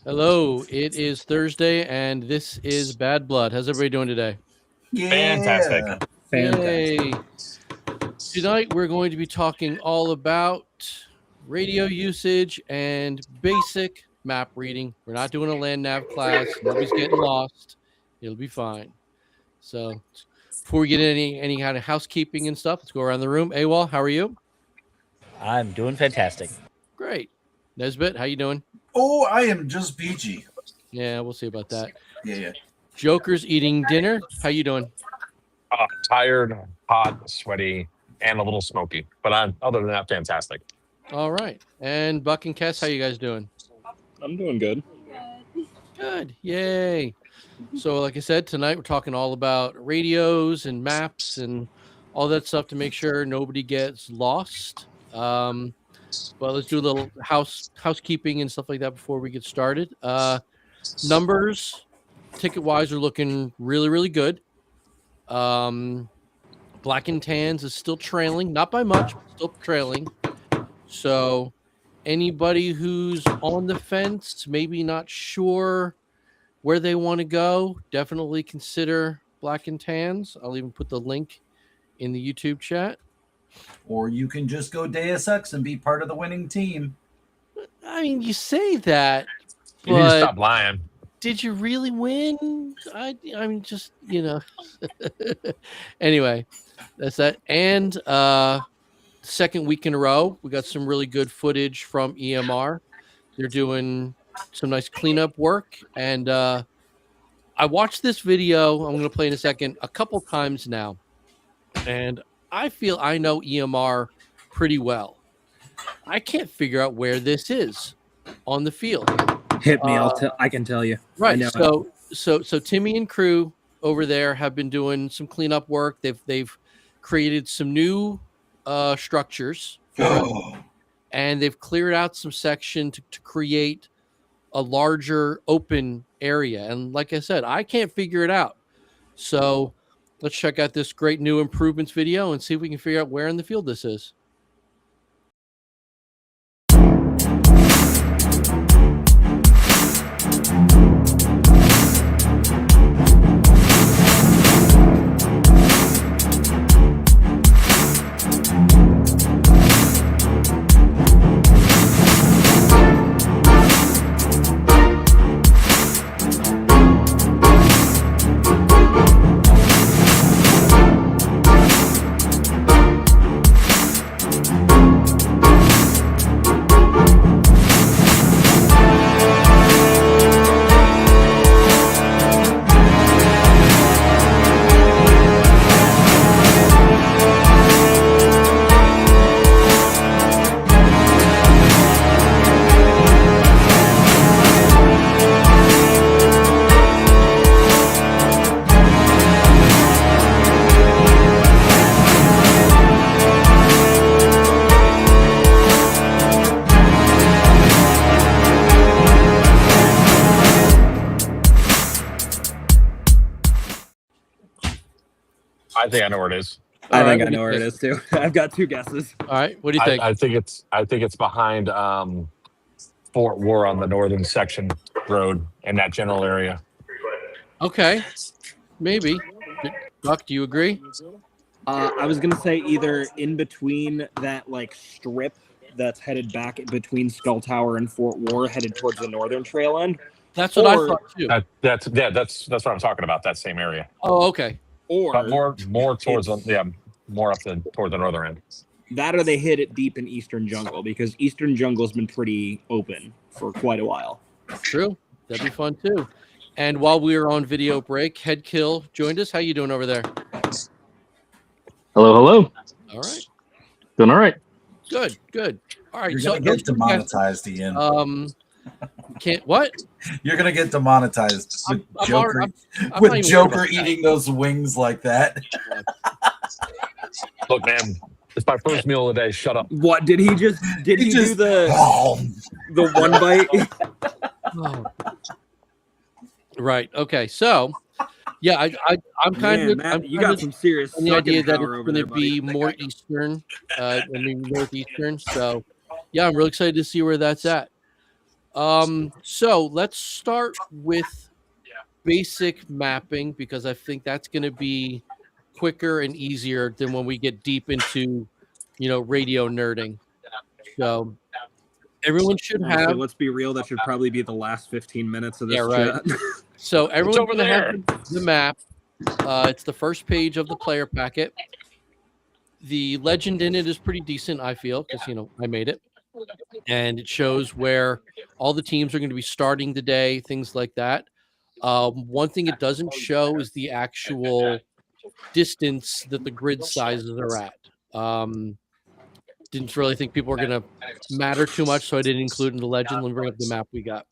Hello, it is Thursday, and this is Bad Blood. How's everybody doing today? Fantastic. Yeah. Yay! Tonight we're going to be talking all about radio usage and basic map reading. We're not doing a land nav class. Nobody's getting lost. It'll be fine. So, before we get any kind of housekeeping and stuff, let's go around the room. AWOL, how are you? I'm doing fantastic. Great. Nesbit, how you doing? Oh, I am just peachy. Yeah, we'll see about that. Yeah. Joker's eating dinner. How you doing? Tired, hot, sweaty, and a little smoky. But other than that, fantastic. All right. And Buck and Kess, how you guys doing? I'm doing good. Good. Yay. So, like I said, tonight we're talking all about radios and maps and all that stuff to make sure nobody gets lost. But let's do a little housekeeping and stuff like that before we get started. Numbers, ticket-wise, are looking really, really good. Black and Tans is still trailing, not by much, but still trailing. So anybody who's on the fence, maybe not sure where they want to go, definitely consider Black and Tans. I'll even put the link in the YouTube chat. Or you can just go Deus Ex and be part of the winning team. I mean, you say that, You need to but stop lying. did you really win? I mean, just, Anyway, that's that. And second week in a row, we got some really good footage from EMR. They're doing some nice cleanup work. And I watched this video, I'm going to play in a second, a couple times now. And I feel I know EMR pretty well. I can't figure out where this is on the field. Hit me. I can tell you. Right. I know So Timmy and crew over there have been doing some cleanup work. They've created some new structures for it, and they've cleared out some section to create a larger open area. And like I said, I can't figure it out. So let's check out this great new improvements video and see if we can figure out where in the field this is. I think I know where it is. I All right, think I what do know you where it think? is too. I've got two guesses. All right. What do you think? I think it's behind Fort War on the northern section road in that general area. Okay. Maybe. Buck, do you agree? I was gonna say either in between that like strip that's headed back between Skull Tower and Fort War, headed towards the northern trail end, That's what I Or- thought too. That's what I'm talking about. That same area, Oh, okay. or but more towards more up toward the northern end. that, or they hit it deep in Eastern Jungle because Eastern Jungle's been pretty open for quite a while. True. That'd be fun too. And while we were on video break, Headkill joined us. How you doing over there? Hello. All right. Doing all right. Good. All right. You're So gonna get demonetized, Ian. Can't what? You're gonna get demonetized with I'm Joker, already- I'm not with even Joker worried about eating those wings like that. Look, man, it's my first meal of the day. Shut up. What did he just? Did he do the one bite? Oh. Right. Okay. So, yeah, I'm kind Man, of Matt, I'm you kind got of some serious on the idea sucking that power it's over going there, to buddy. be more eastern, maybe northeastern. So, yeah, I'm really excited to see where that's at. So let's start with basic mapping because I think that's going to be quicker and easier than when we get deep into, radio nerding. So everyone should Honestly, have. let's be real. That should probably be the last 15 minutes of this Yeah, right. chat. So everyone's over going to there. have the map. It's the first page of the player packet. The legend in it is pretty decent, I feel, because I made it, and it shows where all the teams are going to be starting the day, things like that. One thing it doesn't show is the actual distance that the grid sizes are at. Didn't really think people were going to matter too much, so I didn't include it in the legend. Let me bring up the map we got.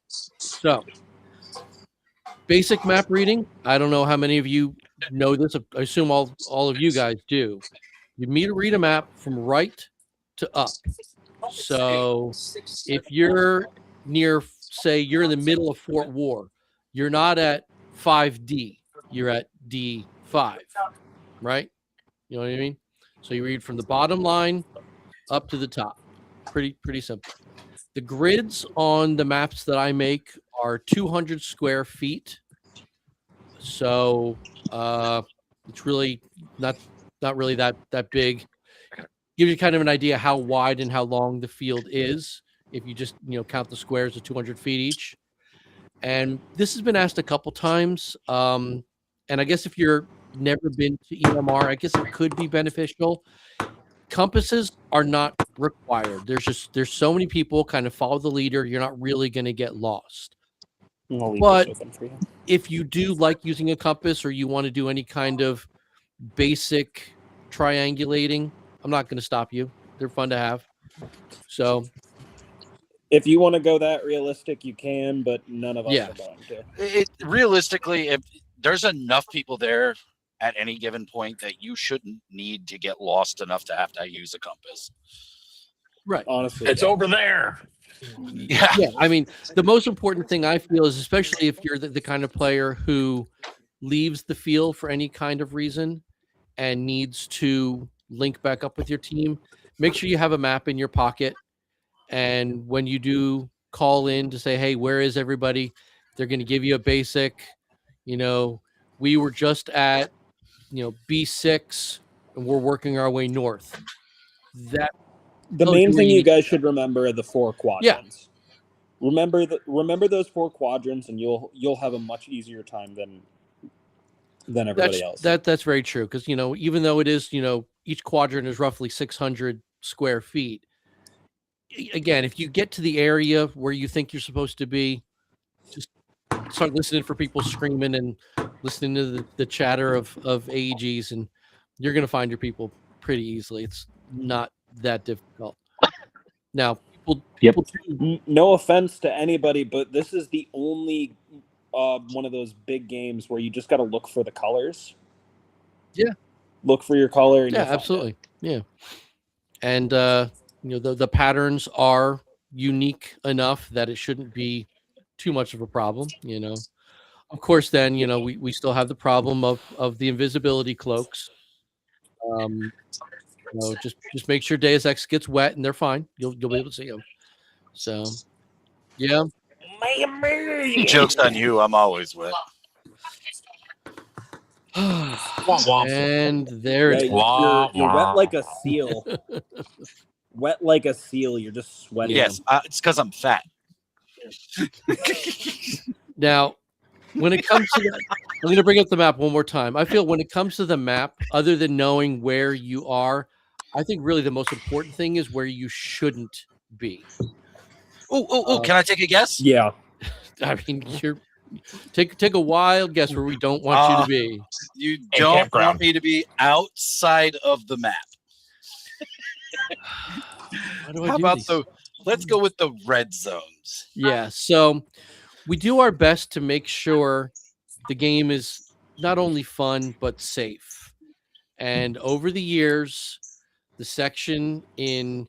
So, basic map reading. I don't know how many of you know this. I assume all of you guys do. You read a map from right to up. So if you're near, say, you're in the middle of Fort War, you're not at 5D. You're at D5, right? You know what I mean? So you read from the bottom line up to the top. Pretty simple. The grids on the maps that I make are 200 square feet. So it's really not really that big. Gives you kind of an idea how wide and how long the field is if you just count the squares of 200 feet each. And this has been asked a couple times. And I guess if you're never been to EMR, I guess it could be beneficial. Compasses are not required. There's so many people kind of follow the leader. You're not really going to get lost. But if you do like using a compass or you want to do any kind of basic triangulating, I'm not going to stop you. They're fun to have. So If you want to go that realistic, you can, but none of us Yeah. are going to. Realistically, if there's enough people there at any given point that you shouldn't need to get lost enough to have to use a compass. right. Honestly, It's over there. Yeah. Yeah, I mean, the most important thing I feel is, especially if you're the kind of player who leaves the field for any kind of reason and needs to link back up with your team, make sure you have a map in your pocket. And when you do call in to say, hey, where is everybody? They're going to give you a basic, we were just at, B6 and we're working our way north. That the Oh, main do thing we- you guys should remember are the 4 quadrants. Remember those 4 quadrants, and you'll have a much easier time than everybody else. That's very true. Because, even though it is, each quadrant is roughly 600 square feet. Again, if you get to the area where you think you're supposed to be, just start listening for people screaming and listening to the chatter of AEGs, and you're going to find your people pretty easily. It's not that difficult. Now, people No offense to anybody, but this is the only one of those big games where you just got to look for the colors. Yeah. Look for your color. And yeah, you'll find it. absolutely. Yeah. And, the patterns are unique enough that it shouldn't be too much of a problem, Of course, then, we still have the problem of the invisibility cloaks. Just make sure Deus Ex gets wet and they're fine. You'll be able to see them. So, yeah. Joke's on you. I'm always wet. And there it is. You're wet like a seal. Wet like a seal. You're just sweating. Yes, it's because I'm fat. Now, when it comes to that, I'm going to bring up the map one more time. I feel when it comes to the map, other than knowing where you are, I think really the most important thing is where you shouldn't be. Can I take a guess? Yeah. I mean, take a wild guess where we don't want you to be. You don't campground. want me to be outside of the map. How do I How do about these? let's go with the red zones. Yeah, so we do our best to make sure the game is not only fun but safe. And over the years, the section in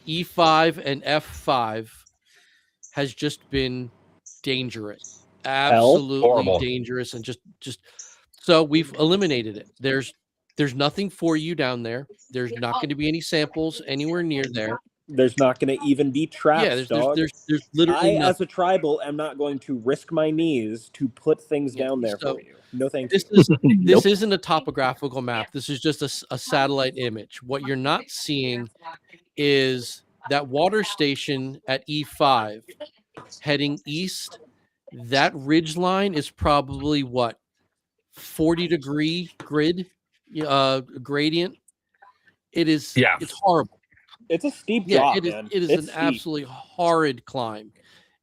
E5 and F5 has just been dangerous. Absolutely Horrible. dangerous, and just so we've eliminated it. There's nothing for you down there. There's not going to be any samples anywhere near there. There's not going to even be traps, Yeah, dog. there's literally I, nothing. as a tribal, am not going to risk my knees to put things Yeah, down there so for you. No, thank This you. is this isn't a topographical map. This is just a satellite image. What you're not seeing is that water station at E5 heading east. That ridge line is probably what 40-degree gradient. It's horrible. It's a steep Yeah, drop, it is. man. It is It's an steep. absolutely horrid climb.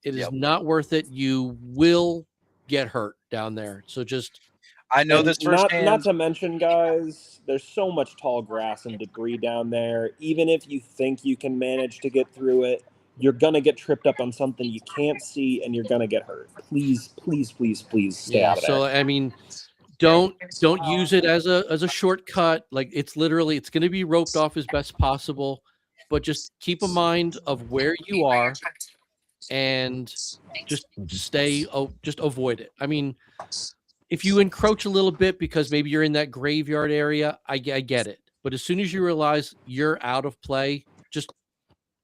It is Yep. not worth it. You will get hurt down there. So just I know And this firsthand. Not to mention, guys, there's so much tall grass and debris down there. Even if you think you can manage to get through it, you're gonna get tripped up on something you can't see, and you're gonna get hurt. Please, please, please, please stay out of so there. I mean, don't use it as a shortcut. Like it's going to be roped off as best possible, but just keep a mind of where you are and just just avoid it. I mean, if you encroach a little bit because maybe you're in that graveyard area, I get it. But as soon as you realize you're out of play, just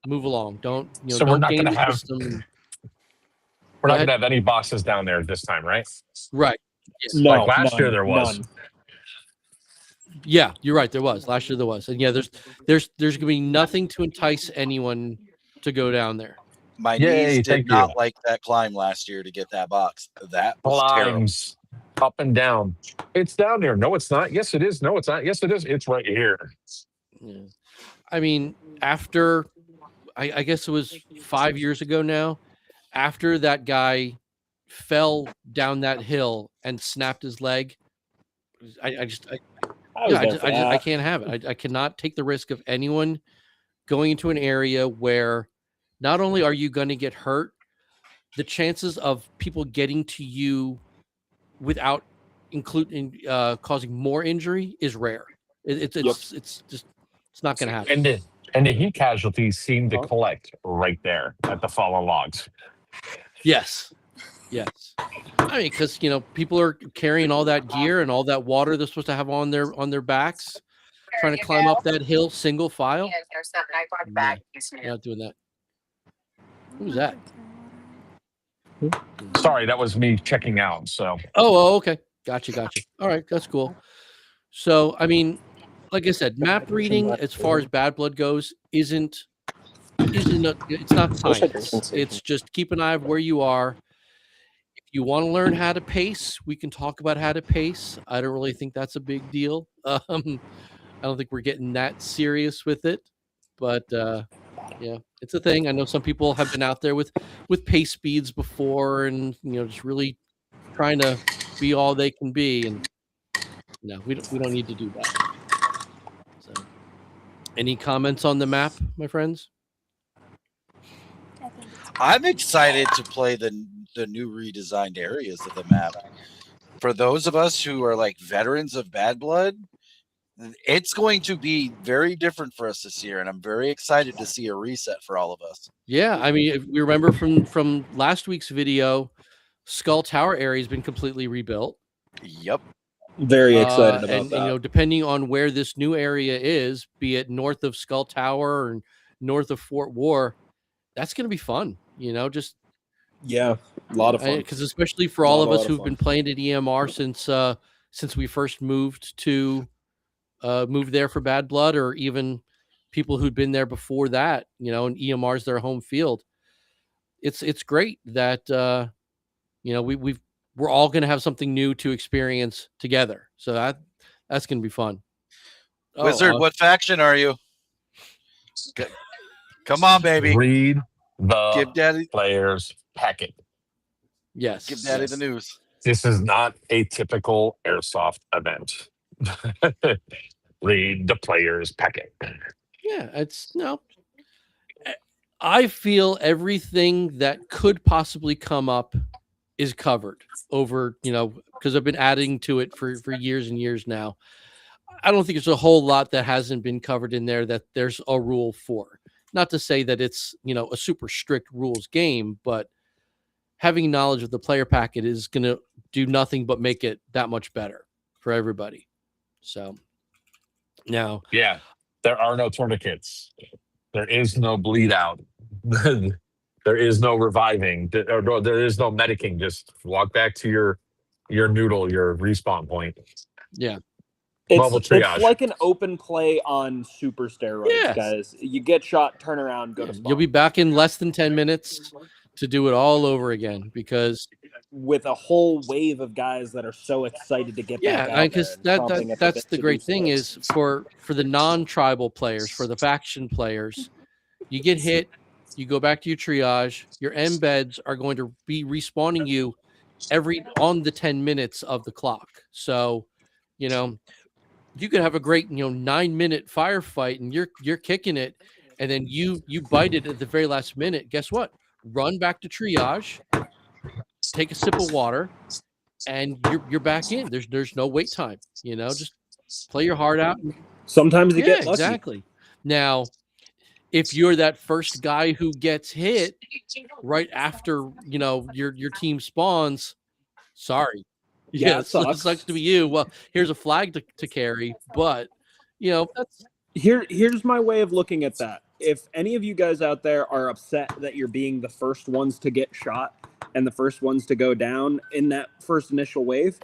move along. Don't So don't we're not game going to the have system. we're not Go going to have any bosses down there this time, right? Right. No, Like last year none, there was. none. Yeah, you're right. There was last year. There was, and yeah, there's gonna be nothing to entice anyone to go down there. My Yay, knees thank did not you. like that climb last year to get that box. That was terrible. Climbs up and down. It's down there. No, it's not. Yes, it is. No, it's not. Yes, it is. It's right here. Yeah. I mean, after I guess it was 5 years ago now, after that guy fell down that hill and snapped his leg, I can't have it. I cannot take the risk of anyone going into an area where not only are you going to get hurt, the chances of people getting to you without including causing more injury is rare. It's not going to happen. And the heat casualties seem to collect right there at the fallen logs. Yes. I mean, because people are carrying all that gear and all that water they're supposed to have on their backs, trying to climb up that hill single file. Nah, not doing that. Who's that? Sorry, that was me checking out. So Oh, okay. Gotcha. All right, that's cool. So, I mean, like I said, map reading as far as Bad Blood goes it's not science. It's just keep an eye of where you are. If you want to learn how to pace, we can talk about how to pace. I don't really think that's a big deal. I don't think we're getting that serious with it, but yeah, it's a thing. I know some people have been out there with pace speeds before, and just really trying to be all they can be, and no, we don't need to do that. So, any comments on the map, my friends? I'm excited to play the new redesigned areas of the map. For those of us who are like veterans of Bad Blood, it's going to be very different for us this year, and I'm very excited to see a reset for all of us. Yeah, I mean, if we remember from last week's video, Skull Tower area has been completely rebuilt. Yep. Very excited about and that. depending on where this new area is, be it north of Skull Tower or north of Fort War, that's going to be fun. Just Yeah, a lot of fun. because especially for all of us who've been playing at EMR since we first moved there for Bad Blood, or even people who'd been there before that, and EMR's their home field. It's great that we're all going to have something new to experience together. So that's going to be fun. Wizard, what faction are you? Come on, baby. read the Give Daddy player's packet. Yes. give Daddy the news. This is not a typical airsoft event. Read the player's packet. Yeah, it's no. I feel everything that could possibly come up is covered over, because I've been adding to it for years and years now. I don't think there's a whole lot that hasn't been covered in there that there's a rule for. Not to say that it's, a super strict rules game, but having knowledge of the player packet is going to do nothing but make it that much better for everybody. So now, Yeah, there are no tourniquets. There is no bleed out. There is no reviving. There is no medicing. Just walk back to your noodle, your respawn point. Yeah. Level It's triage. like an open play on super steroids, Yes. guys. You get shot, turn around, go to spawn. You'll be back in less than 10 minutes to do it all over again because with a whole wave of guys that are so excited to get back out because there and chomping at the that's bit the to great do thing so. is for the non-tribal players, for the faction players, you get hit, you go back to your triage, your embeds are going to be respawning you on the 10 minutes of the clock. So, you could have a great 9-minute firefight and you're kicking it, and then you bite it at the very last minute. Guess what? Run back to triage, take a sip of water, and you're back in. There's no wait time. Just play your heart out. Sometimes you get lucky. Exactly. Now, if you're that first guy who gets hit right after your team spawns, sorry. Yeah, it it sucks. sucks to be you. Well, here's a flag to carry, but that's Here's my way of looking at that. If any of you guys out there are upset that you're being the first ones to get shot and the first ones to go down in that first initial wave,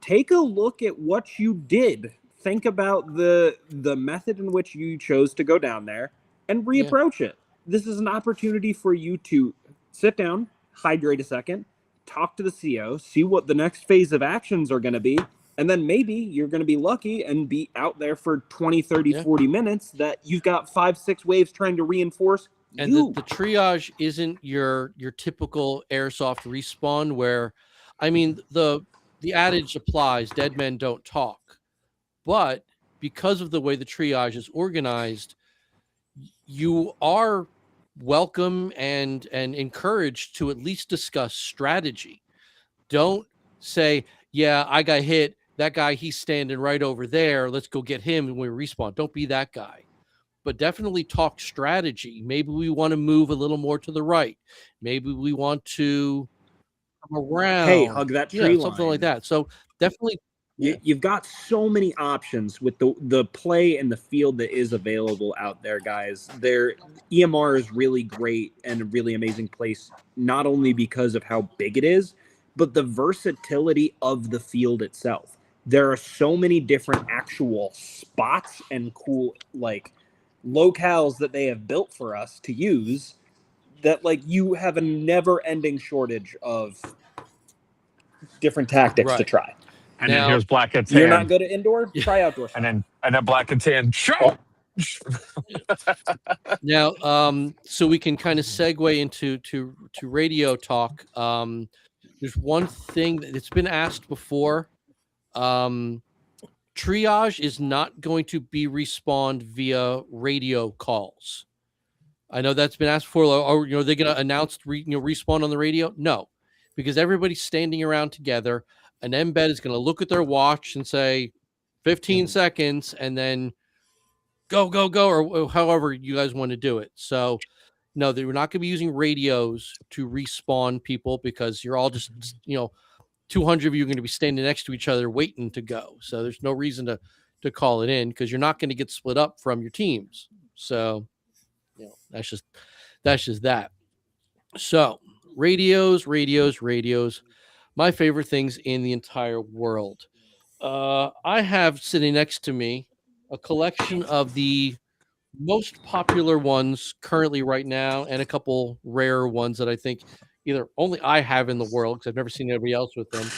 take a look at what you did. Think about the method in which you chose to go down there and reapproach it. This is an opportunity for you to sit down, hydrate a second, talk to the CO, see what the next phase of actions are going to be, and then maybe you're going to be lucky and be out there for 20, 30, 40 minutes that you've got 5-6 waves trying to reinforce and you. the triage isn't your typical airsoft respawn where, I mean, the adage applies, dead men don't talk. But because of the way the triage is organized, you are welcome and encouraged to at least discuss strategy. Don't say, yeah, I got hit. That guy, he's standing right over there. Let's go get him when we respawn. Don't be that guy. But definitely talk strategy. Maybe we want to move a little more to the right. Maybe we want to come around. Hey, hug that tree line. Something like that. So definitely. You've got so many options with the play and the field that is available out there, guys. EMR is really great and a really amazing place, not only because of how big it is, but the versatility of the field itself. There are so many different actual spots and cool locales that they have built for us to use that you have a never-ending shortage of different tactics to try. And then here's black and tan. You're not good at indoor? Try outdoor. And then black and tan. Now, so we can kind of segue into radio talk. There's one thing that's been asked before. Triage is not going to be respawned via radio calls. I know that's been asked before. Or they're going to announce respawn on the radio? No, because everybody's standing around together. An embed is going to look at their watch and say 15 seconds and then go, or however you guys want to do it. So, no, they're not going to be using radios to respawn people because you're all just, 200 of you are going to be standing next to each other waiting to go. So there's no reason to call it in because you're not going to get split up from your teams. So, that's just that. So radios. My favorite things in the entire world. I have sitting next to me a collection of the most popular ones currently right now and a couple rarer ones that I think either only I have in the world because I've never seen anybody else with them.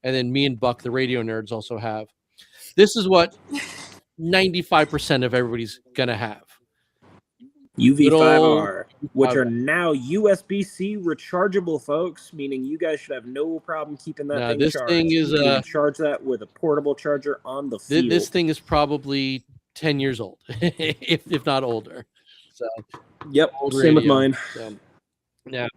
And then me and Buck, the radio nerds, also have. This is what 95% of everybody's going to have. UV5R, which are now USB-C rechargeable, folks, meaning you guys should have no problem keeping that thing this charged. thing is you can charge that with a portable charger on the field. This thing is probably 10 years old, if not older. So, yep, same with mine. So, yeah.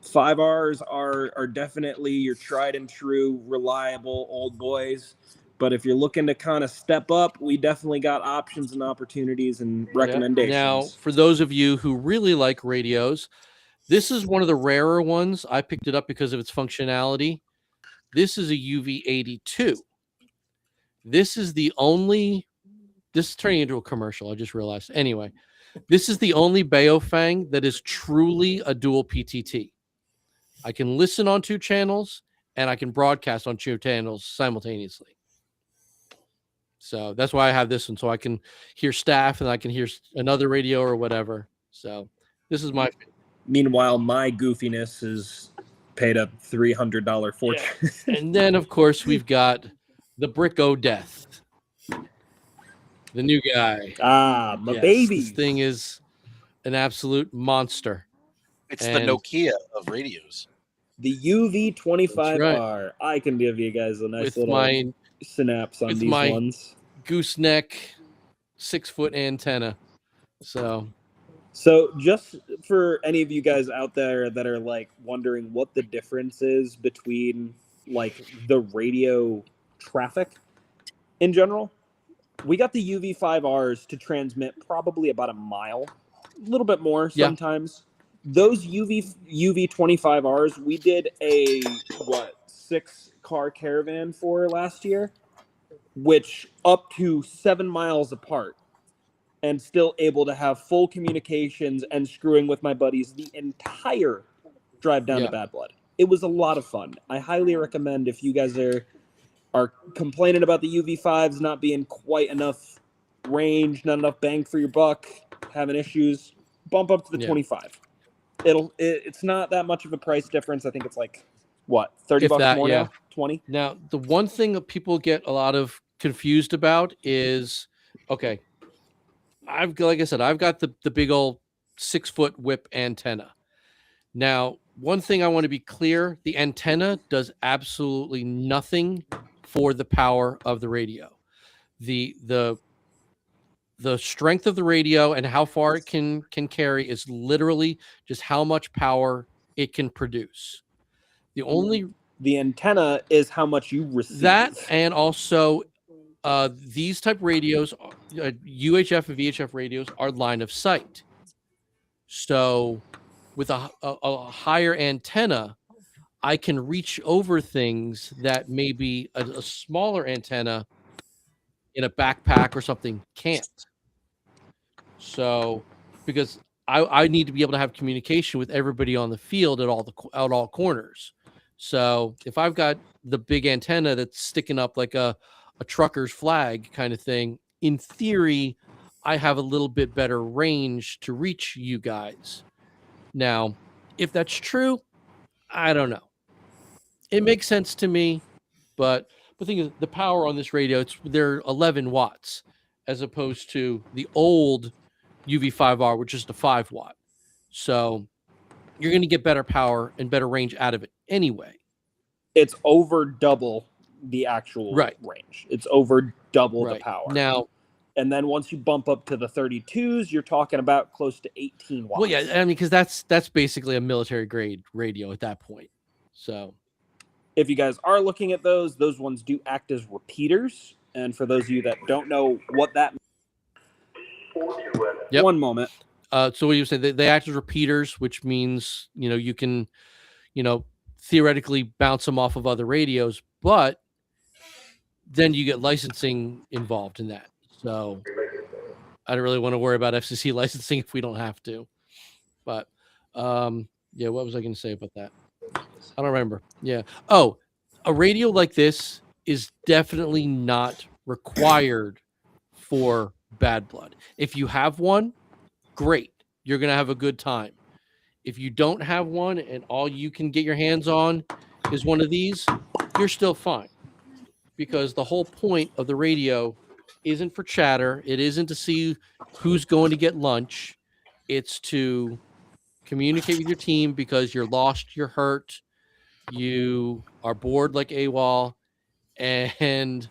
5Rs are definitely your tried and true, reliable old boys. But if you're looking to kind of step up, we definitely got options and opportunities and recommendations. Now, for those of you who really like radios, this is one of the rarer ones. I picked it up because of its functionality. This is a UV82. This is turning into a commercial. I just realized. Anyway, This is the only Baofeng that is truly a dual PTT. I can listen on 2 channels and I can broadcast on 2 channels simultaneously. So that's why I have this one, so I can hear staff and I can hear another radio or whatever. So this is my. Meanwhile, my goofiness is paid a $300 fortune. And then, of course, we've got the Brick O'Death, the new guy. My Yes, baby. This thing is an absolute monster. It's And- the Nokia of radios. The UV25R. I can give you guys a nice With little my synapse on with these my- ones. gooseneck 6-foot antenna. So just for any of you guys out there that are like wondering what the difference is between like the radio traffic in general, we got the UV5Rs to transmit probably about a mile, a little bit more Yeah. sometimes. Those UV25Rs, we did a 6-car caravan for last year, which up to 7 miles apart, and still able to have full communications and screwing with my buddies the entire drive down Yeah. to Bad Blood. It was a lot of fun. I highly recommend, if you guys are complaining about the UV5s not being quite enough range, not enough bang for your buck, having issues, bump up to the Yeah. 25. It's not that much of a price difference. I think it's like $30 If that, more yeah. now, 20. Now, the one thing that people get a lot of confused about is, okay, like I said, I've got the big old 6-foot whip antenna. Now, one thing I want to be clear, the antenna does absolutely nothing for the power of the radio. The strength of the radio and how far it can carry is literally just how much power it can produce. The only The antenna is how much you receive. that, and also these type radios, UHF and VHF radios, are line of sight. So with a higher antenna, I can reach over things that maybe a smaller antenna in a backpack or something can't. So because I need to be able to have communication with everybody on the field at all corners. So if I've got the big antenna that's sticking up like a trucker's flag kind of thing, in theory, I have a little bit better range to reach you guys. Now, if that's true, I don't know. It makes sense to me, but the thing is, the power on this radio, they're 11 watts, as opposed to the old UV5R, which is the 5 watt. So you're going to get better power and better range out of it anyway. It's over double the actual range. It's over double the power. Now, and then once you bump up to the 32s, you're talking about close to 18 watts. well, yeah, I mean, because that's basically a military grade radio at that point. So if you guys are looking at those ones do act as repeaters. And for those of you that don't know what that Yep. One moment. So what you say, they act as repeaters, which means, you can, theoretically bounce them off of other radios, but then you get licensing involved in that. So I don't really want to worry about FCC licensing if we don't have to. But yeah, what was I going to say about that? I don't remember. Yeah. Oh, a radio like this is definitely not required for Bad Blood. If you have one, great. You're going to have a good time. If you don't have one and all you can get your hands on is one of these, you're still fine. Because the whole point of the radio isn't for chatter. It isn't to see who's going to get lunch. It's to communicate with your team because you're lost, you're hurt, you are bored like AWOL, and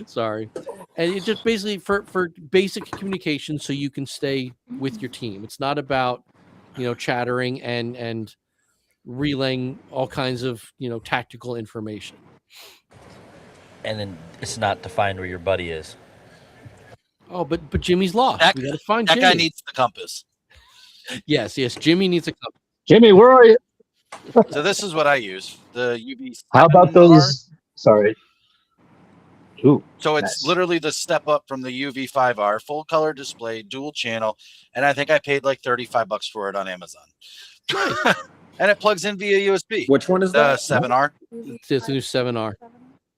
sorry. And it's just basically for basic communication so you can stay with your team. It's not about, chattering and relaying all kinds of, tactical information. And then it's not to find where your buddy is. Oh, but Jimmy's lost. That- We got to find That Jimmy. guy needs the compass. Yes, Jimmy needs a compass. Jimmy, where are you? So this is what I use. The UV. How about those? Sorry. Ooh, So it's nice. literally the step up from the UV5R, full color display, dual channel, and I think I paid like $35 for it on Amazon. And it plugs in via USB. Which one is The that? 7R. It's the new 7R.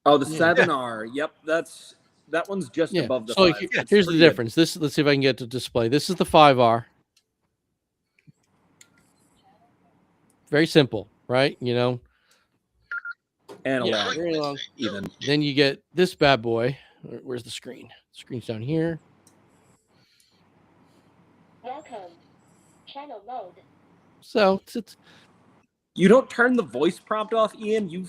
Oh, the Yeah. 7R. Yep, that one's just Yeah. above the So 5. It's here's the pretty good. difference. Let's see if I can get to display. This is the 5R. Very simple, right? You know, Analog, very long. even. Then you get this bad boy. Where's the screen? Screen's down here. Welcome. Channel mode. So it's You don't turn the voice prompt off, Ian.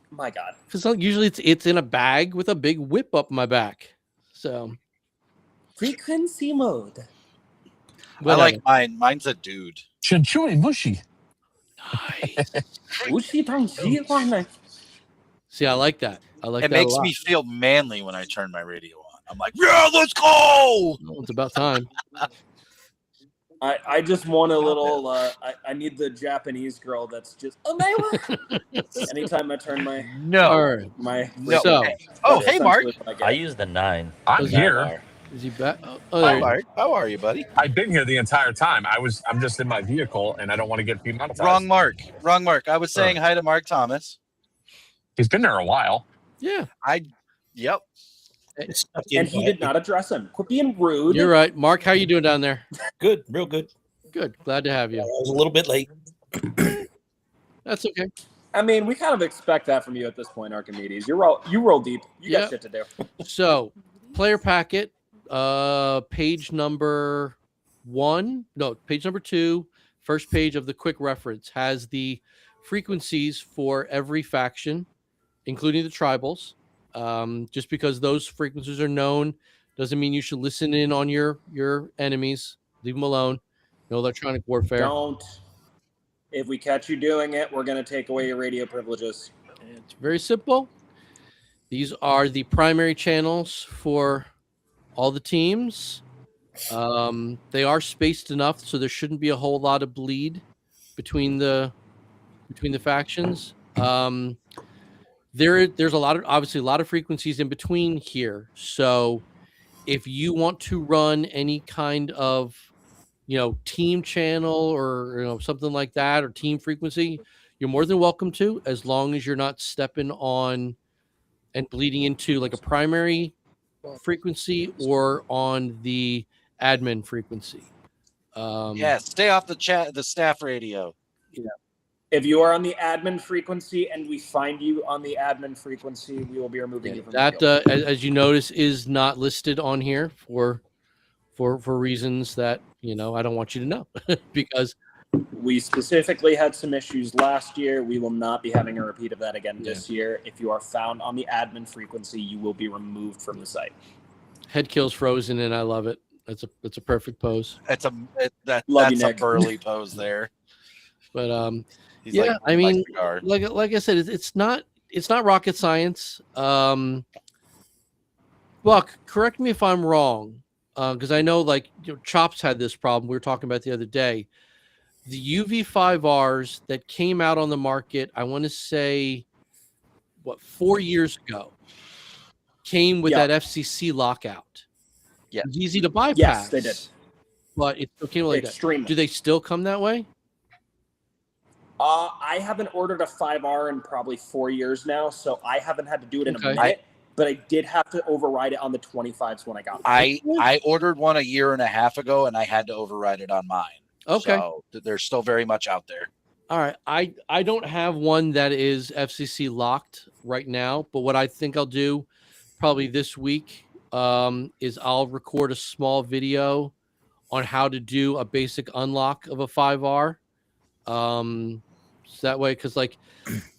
My God. because usually it's in a bag with a big whip up my back. So Frequency mode. I like mine. Mine's a dude. Chinchui mushy. Nice. See, I like that. I like It that. makes a lot. me feel manly when I turn my radio on. I'm like, yeah, let's go. Well, it's about time. I just want a little. I need the Japanese girl that's just. Anytime I turn my No. All right. my. So Oh, hey, Mark. I use the 9. I'm Was here. 9R. is he back? Oh, there Hi, he- Mark. How are you, buddy? I've been here the entire time. I'm just in my vehicle, and I don't want to get demonetized. Wrong Mark. Wrong Mark. I was saying hi to Mark Thomas. He's been there a while. yeah, Yep. And he did not address him. Quit being rude. you're right. Mark, how you doing down there? Good, real good. Good. Glad to have I you. was a little bit late. That's okay. I mean, we kind of expect that from you at this point, Archimedes. You roll deep. You Yeah. got shit to do. So, player packet, page number 1, no, page number 2, first page of the quick reference has the frequencies for every faction, including the tribals. Just because those frequencies are known doesn't mean you should listen in on your enemies. Leave them alone. No electronic warfare. Don't. If we catch you doing it, we're going to take away your radio privileges. It's very simple. These are the primary channels for all the teams. They are spaced enough, so there shouldn't be a whole lot of bleed between the factions. There's obviously a lot of frequencies in between here. So if you want to run any kind of team channel or something like that, or team frequency, you're more than welcome to, as long as you're not stepping on and bleeding into like a primary frequency or on the admin frequency. Yeah. Stay off the staff radio. If you are on the admin frequency and we find you on the admin frequency, we will be removing you from that the field. as you notice is not listed on here for reasons that I don't want you to know because We specifically had some issues last year. We will not be having a repeat of that again this year. If you are found on the admin frequency, you will be removed from the site. head kills frozen and I love it. That's a perfect pose. That's Love you, a Nick. burly pose there. But He's yeah, I mean, Cigar. like I said, it's not rocket science. Buck, correct me if I'm wrong, because I know Chops had this problem we were talking about the other day. The UV5Rs that came out on the market, I want to say, 4 years ago, came with Yeah. that FCC lockout. Yeah. It was easy to bypass. Yes, they did. But it still came like that. Extremely. Do they still come that way? I haven't ordered a 5R in probably 4 years now, so I haven't had to do it in Okay. a minute. But I did have to override it on the 25s when I got it. I ordered one a year and a half ago, and I had to override it on mine. Okay. So they're still very much out there. All right. I don't have one that is FCC locked right now, but what I think I'll do probably this week is I'll record a small video on how to do a basic unlock of a 5R. So that way, because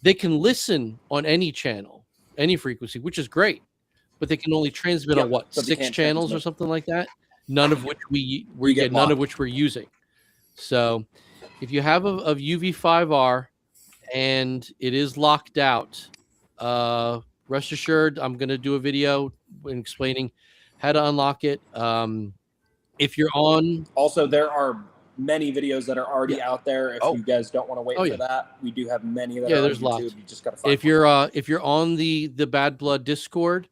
they can listen on any channel, any frequency, which is great, but they can only transmit on but they 6 can't channels or transmit. something like that. None of which we get none of locked. which we're using. So if you have a UV5R and it is locked out, rest assured I'm going to do a video explaining how to unlock it. If you're on, Also, there are many videos that are already out there. If Oh. you guys don't want to wait Oh, for yeah. that, we do have many that Yeah, are there's on YouTube. lots. You just got to find If you're on the Bad Blood Discord,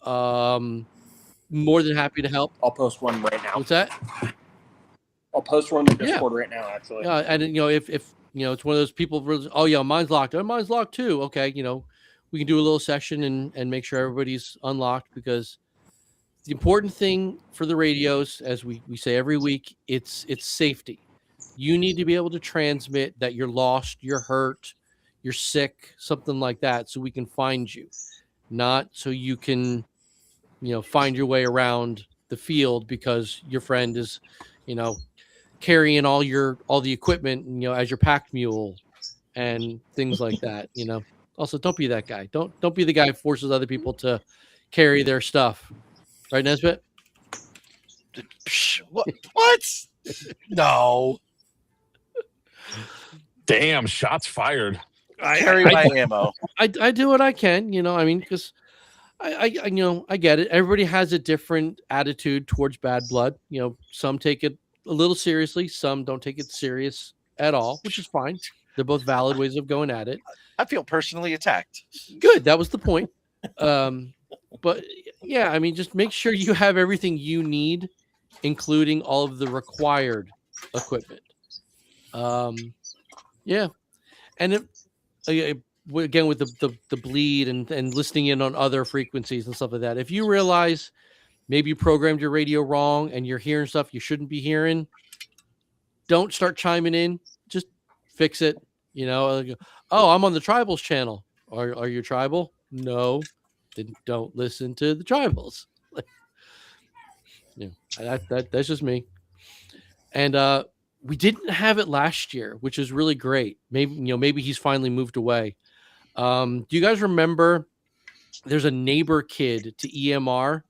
more than happy to help. I'll post one right now. What's that? I'll post one in Yeah. Discord right now, actually. Yeah, and if it's one of those people, oh yeah, mine's locked. Oh, mine's locked too. Okay, we can do a little session and make sure everybody's unlocked, because the important thing for the radios, as we say every week, it's safety. You need to be able to transmit that you're lost, you're hurt, you're sick, something like that, so we can find you, not so you can find your way around the field because your friend is carrying all the equipment as your pack mule and things like that. Also, don't be that guy. Don't be the guy who forces other people to carry their stuff. Right, Nesbitt? Psh, what? No. Damn, shots fired. Carry my ammo. I do what I can, because I get it. Everybody has a different attitude towards Bad Blood. Some take it a little seriously, some don't take it serious at all, which is fine. They're both valid ways of going at it. I feel personally attacked. Good, that was the point. But yeah, just make sure you have everything you need, including all of the required equipment. Yeah, and again with the bleed and listening in on other frequencies and stuff like that. If you realize maybe you programmed your radio wrong and you're hearing stuff you shouldn't be hearing, don't start chiming in. Just fix it. Oh, I'm on the Tribals channel. Are you tribal? No. Then don't listen to the Tribals. That's just me. And we didn't have it last year, which is really great. Maybe he's finally moved away. Do you guys remember there's a neighbor kid to EMR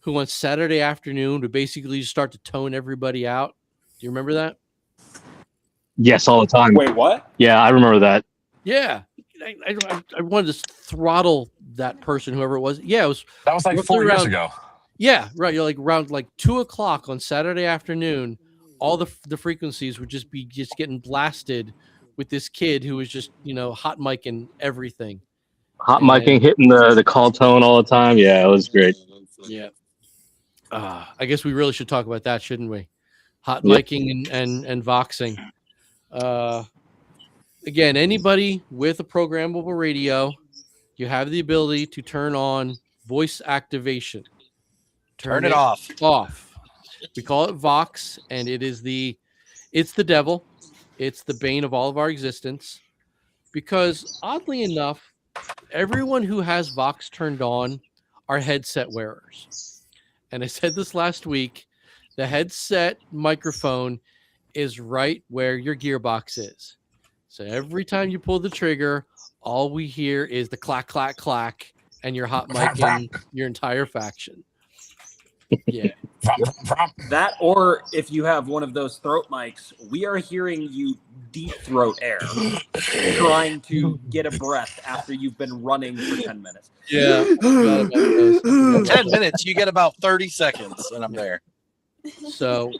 who on Saturday afternoon would basically just start to tone everybody out? Do you remember that? Yes, all the time. Wait, what? Yeah, I remember that. Yeah. I wanted to throttle that person, whoever it was. Yeah, it was. That was like roughly 4 years around- ago. Yeah, right. You're like around 2:00 on Saturday afternoon. All the frequencies would just be getting blasted with this kid who was just hot micing everything. Hot micing, hitting the call tone all the time. Yeah, it was great. Yeah. I guess we really should talk about that, shouldn't we? Hot Yep. micing and voxing. Again, anybody with a programmable radio, you have the ability to turn on voice activation. Turn it off. We call it Vox, and it's the devil. It's the bane of all of our existence. Because oddly enough, everyone who has Vox turned on are headset wearers. And I said this last week, the headset microphone is right where your gearbox is. So every time you pull the trigger, all we hear is the clack, clack, clack, and you're hot micing your entire faction. Yeah. That, or if you have one of those throat mics, we are hearing you deep throat air, trying to get a breath after you've been running for 10 minutes. Yeah. Forgot about those. 10 minutes, you get about 30 seconds, and I'm there. So,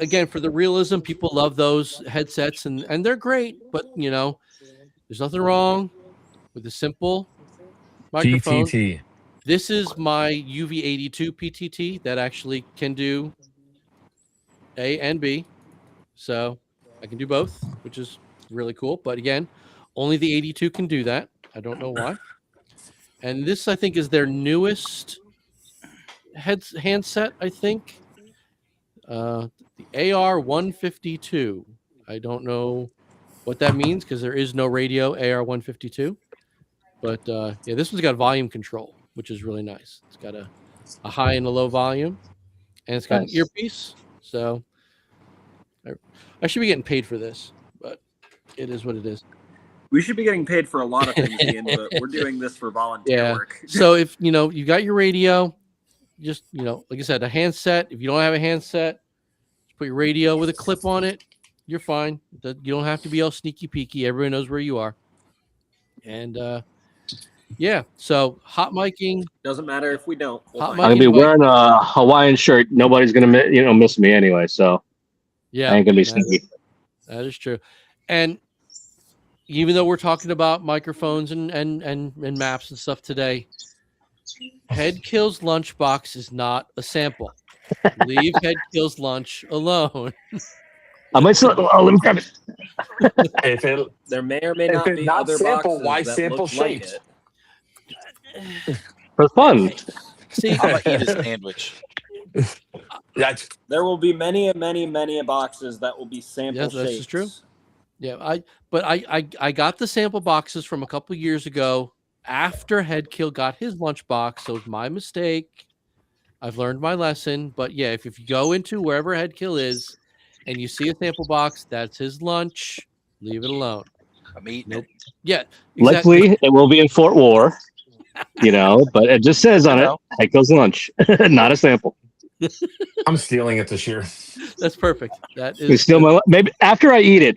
again, for the realism, people love those headsets and they're great, but there's nothing wrong with a simple microphone. PTT. This is my UV82 PTT that actually can do A and B. So I can do both, which is really cool. But again, only the 82 can do that. I don't know why. And this, I think, is their newest handset, I think. The AR152. I don't know what that means because there is no radio AR152. But yeah, this one's got volume control, which is really nice. It's got a high and a low volume, and it's got Nice. an earpiece. So I should be getting paid for this, but it is what it is. We should be getting paid for a lot of things, Ian, but we're doing this for volunteer Yeah. work. So if you got your radio, just like I said, a handset. If you don't have a handset, just put your radio with a clip on it. You're fine. You don't have to be all sneaky peeky. Everyone knows where you are. And yeah, so hot miking. Doesn't matter if we don't. We'll Hot find I'm gonna mic- be wearing a Hawaiian shirt. Nobody's gonna miss me anyway. So Yeah, ain't gonna be that sneaky. that is true. And even though we're talking about microphones and maps and stuff today, Head Kill's lunchbox is not a sample. Leave Head Kill's lunch alone. I might still. Oh, let me grab it. If it There may or may if not it's be not other sample, boxes why that sample look like shapes? it. For fun. See, I'm gonna eat a sandwich. That's There will be many boxes that will be sample Yes, this is shapes. true. yeah, I got the sample boxes from a couple years ago after Head Kill got his lunchbox, so it's my mistake. I've learned my lesson. But yeah, if you go into wherever Head Kill is and you see a sample box, that's his lunch. Leave it alone. I'm eating Nope. it. Yeah, exactly. Luckily, it will be in Fort War. But it just says on it, Well. Head Kill's lunch, not a sample. I'm stealing it this year. That's perfect. That You is steal my maybe after I eat it,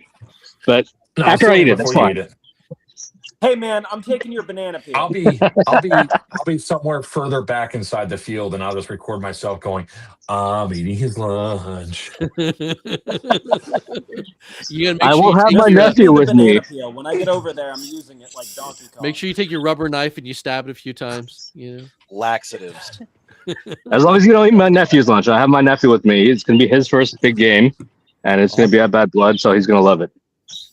but No, I'm after I stealing eat it, that's before you fine. eat it. Hey man, I'm taking your banana peel. I'll be somewhere further back inside the field, and I'll just record myself going, "I'm eating his lunch." You gotta make I sure will you have take my your, nephew with me. Banana peel. When I get over there, I'm using it like Donkey Kong. make sure you take your rubber knife and you stab it a few times. You know. Laxatives. As long as you don't eat my nephew's lunch, I have my nephew with me. It's gonna be his first big game, and it's gonna be at Bad Blood, so he's gonna love it.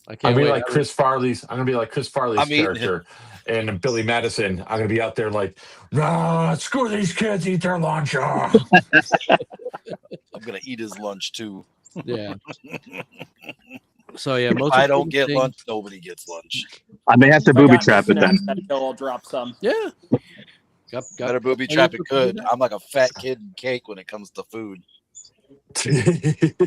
I I'm can't gonna be wait. like Chris Farley's. I'm gonna be like Chris Farley's I'm eating character, and Billy Madison. I'm gonna be out there like, "Nah, screw these kids, eat their lunch." Ah." I'm gonna eat his lunch too. Yeah. So yeah, If most I don't important get thing- lunch, nobody gets lunch. I may have to If I booby got any trap it then. snacks, I'll drop some. Yeah. Got Better booby plenty trap of it people do good. that. I'm like a fat kid in cake when it comes to food.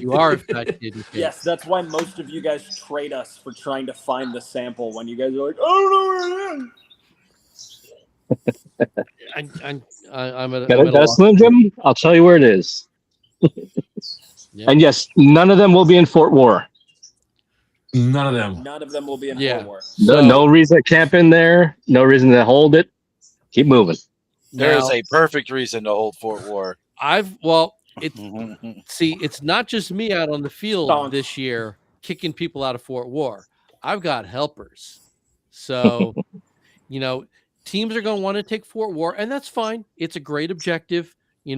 You are a fat kid. You can't. Yes, that's why most of you guys trade us for trying to find the sample when you guys are like, I don't know where it is. I'm at Got a a loss. Slim Jim? I'll tell you where it is. Yeah. And yes, none of them will be in Fort War. None of them. None of them will be in Yeah. Fort War. No, So- no reason to camp in there. No reason to hold it. Keep moving. There is Now, a perfect reason to hold Fort War. it's not just me out on the field Stonks. this year kicking people out of Fort War. I've got helpers. So, teams are going to want to take Fort War, and that's fine. It's a great objective. You